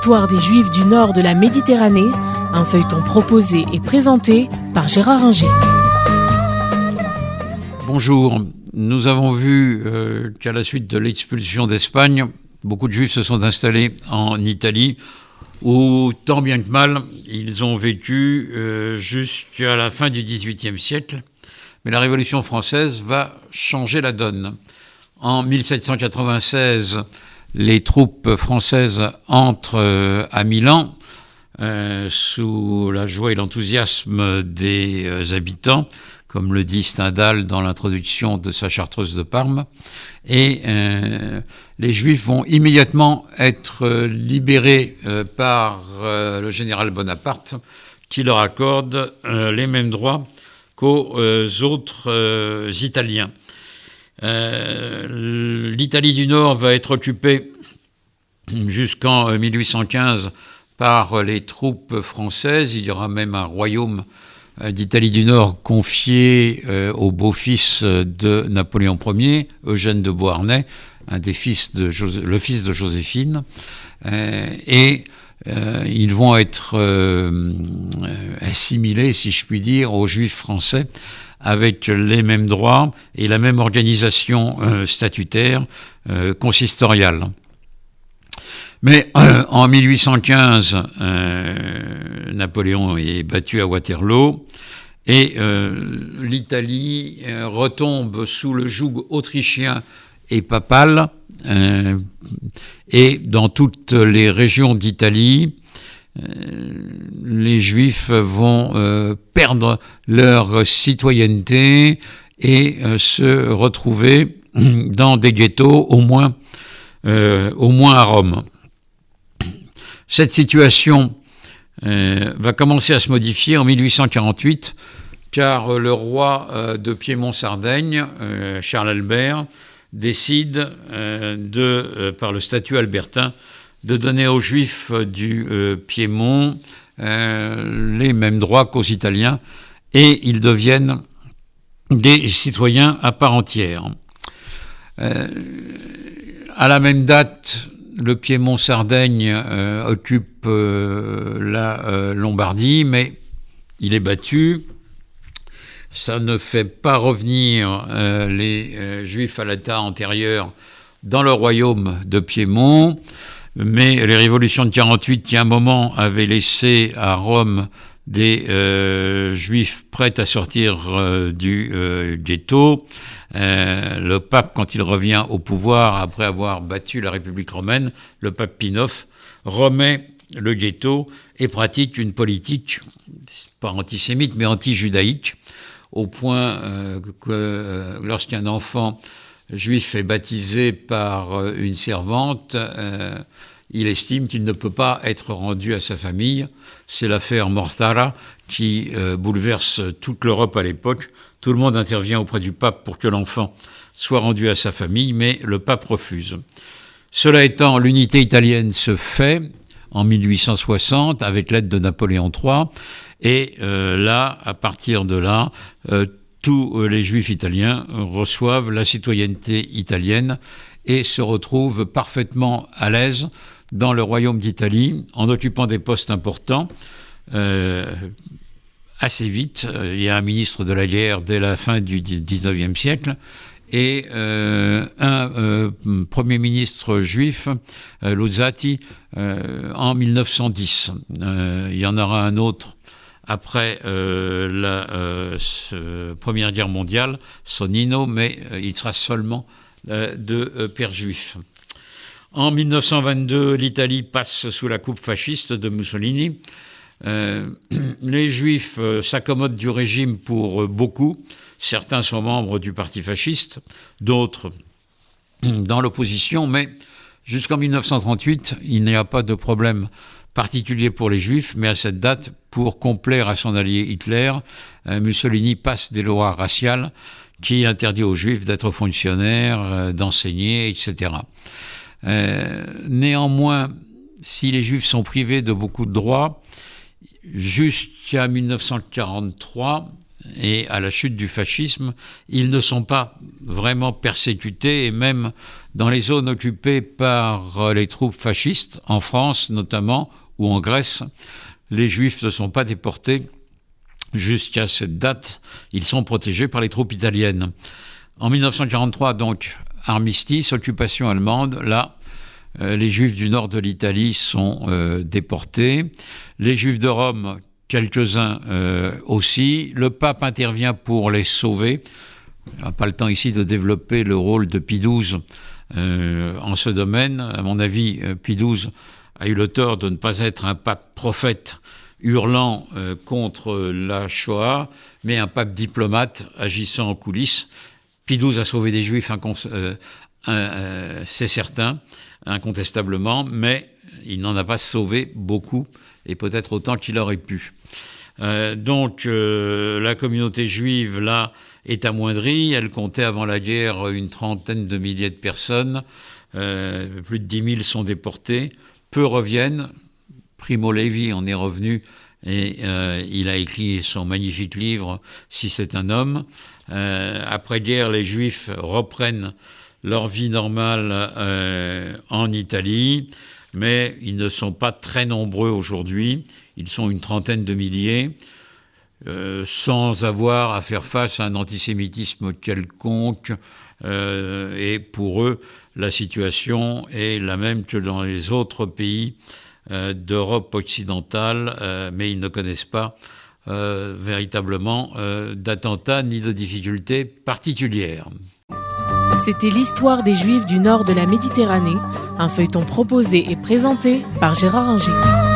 L'histoire des Juifs du nord de la Méditerranée, un feuilleton proposé et présenté par Gérard Inger. Bonjour, nous avons vu qu'à la suite de l'expulsion d'Espagne, beaucoup de Juifs se sont installés en Italie, où tant bien que mal, ils ont vécu jusqu'à la fin du XVIIIe siècle. Mais la Révolution française va changer la donne. En 1796, les troupes françaises entrent à Milan sous la joie et l'enthousiasme des habitants, comme le dit Stendhal dans l'introduction de sa Chartreuse de Parme. Et les Juifs vont immédiatement être libérés par le général Bonaparte, qui leur accorde les mêmes droits qu'aux autres Italiens. L'Italie du Nord va être occupée jusqu'en 1815 par les troupes françaises. Il y aura même un royaume d'Italie du Nord confié au beau-fils de Napoléon Ier, Eugène de Beauharnais, le fils de Joséphine. Ils vont être assimilés, si je puis dire, aux Juifs français, avec les mêmes droits et la même organisation statutaire consistoriale. Mais en 1815, Napoléon est battu à Waterloo et l'Italie retombe sous le joug autrichien et papal. Et dans toutes les régions d'Italie, les Juifs vont perdre leur citoyenneté et se retrouver dans des ghettos, au moins à Rome. Cette situation va commencer à se modifier en 1848, car le roi de Piémont-Sardaigne, Charles Albert, décide par le statut albertain, de donner aux Juifs du Piémont les mêmes droits qu'aux Italiens, et ils deviennent des citoyens à part entière. À la même date, le Piémont-Sardaigne occupe la Lombardie, mais il est battu. Ça ne fait pas revenir les Juifs à l'état antérieur dans le royaume de Piémont, mais les révolutions de 48, qui à un moment avaient laissé à Rome des Juifs prêts à sortir du ghetto, le pape, quand il revient au pouvoir après avoir battu la République romaine, le pape Pie IX remet le ghetto et pratique une politique, pas antisémite, mais anti-judaïque, au point que lorsqu'un enfant juif est baptisé par une servante, il estime qu'il ne peut pas être rendu à sa famille. C'est l'affaire Mortara qui bouleverse toute l'Europe à l'époque. Tout le monde intervient auprès du pape pour que l'enfant soit rendu à sa famille, mais le pape refuse. Cela étant, l'unité italienne se fait en 1860 avec l'aide de Napoléon III, et là, à partir de là, tous les Juifs italiens reçoivent la citoyenneté italienne et se retrouvent parfaitement à l'aise dans le royaume d'Italie, en occupant des postes importants. Assez vite, il y a un ministre de la guerre dès la fin du XIXe siècle, et un premier ministre juif, Luzzati, en 1910. Il y en aura un autre après la Première Guerre mondiale, Sonnino, mais il sera seulement de père juif. En 1922, l'Italie passe sous la coupe fasciste de Mussolini. Les Juifs s'accommodent du régime pour beaucoup. Certains sont membres du parti fasciste, d'autres dans l'opposition, mais jusqu'en 1938, il n'y a pas de problème particulier pour les Juifs, mais à cette date, pour complaire à son allié Hitler, Mussolini passe des lois raciales qui interdisent aux Juifs d'être fonctionnaires, d'enseigner, etc. Néanmoins, si les Juifs sont privés de beaucoup de droits, jusqu'à 1943, et à la chute du fascisme, ils ne sont pas vraiment persécutés, et même dans les zones occupées par les troupes fascistes, en France notamment, ou en Grèce, les Juifs ne sont pas déportés. Jusqu'à cette date, ils sont protégés par les troupes italiennes. En 1943, donc, armistice, occupation allemande, là, les Juifs du nord de l'Italie sont déportés. Les Juifs de Rome, quelques-uns aussi. Le pape intervient pour les sauver. On n'a pas le temps ici de développer le rôle de Pie XII en ce domaine. À mon avis, Pie XII a eu le tort de ne pas être un pape prophète hurlant contre la Shoah, mais un pape diplomate agissant en coulisses. Pie XII a sauvé des Juifs, c'est certain, incontestablement, mais il n'en a pas sauvé beaucoup, et peut-être autant qu'il aurait pu. Donc la communauté juive, là, est amoindrie. Elle comptait avant la guerre une trentaine de milliers de personnes. Plus de 10 000 sont déportés. Peu reviennent. Primo Levi en est revenu et il a écrit son magnifique livre « Si c'est un homme ». Après-guerre, les Juifs reprennent leur vie normale en Italie, mais ils ne sont pas très nombreux aujourd'hui. Ils sont une trentaine de milliers, sans avoir à faire face à un antisémitisme quelconque. Et pour eux, la situation est la même que dans les autres pays d'Europe occidentale, mais ils ne connaissent pas véritablement d'attentats ni de difficultés particulières. C'était l'histoire des Juifs du nord de la Méditerranée, un feuilleton proposé et présenté par Gérard Inger.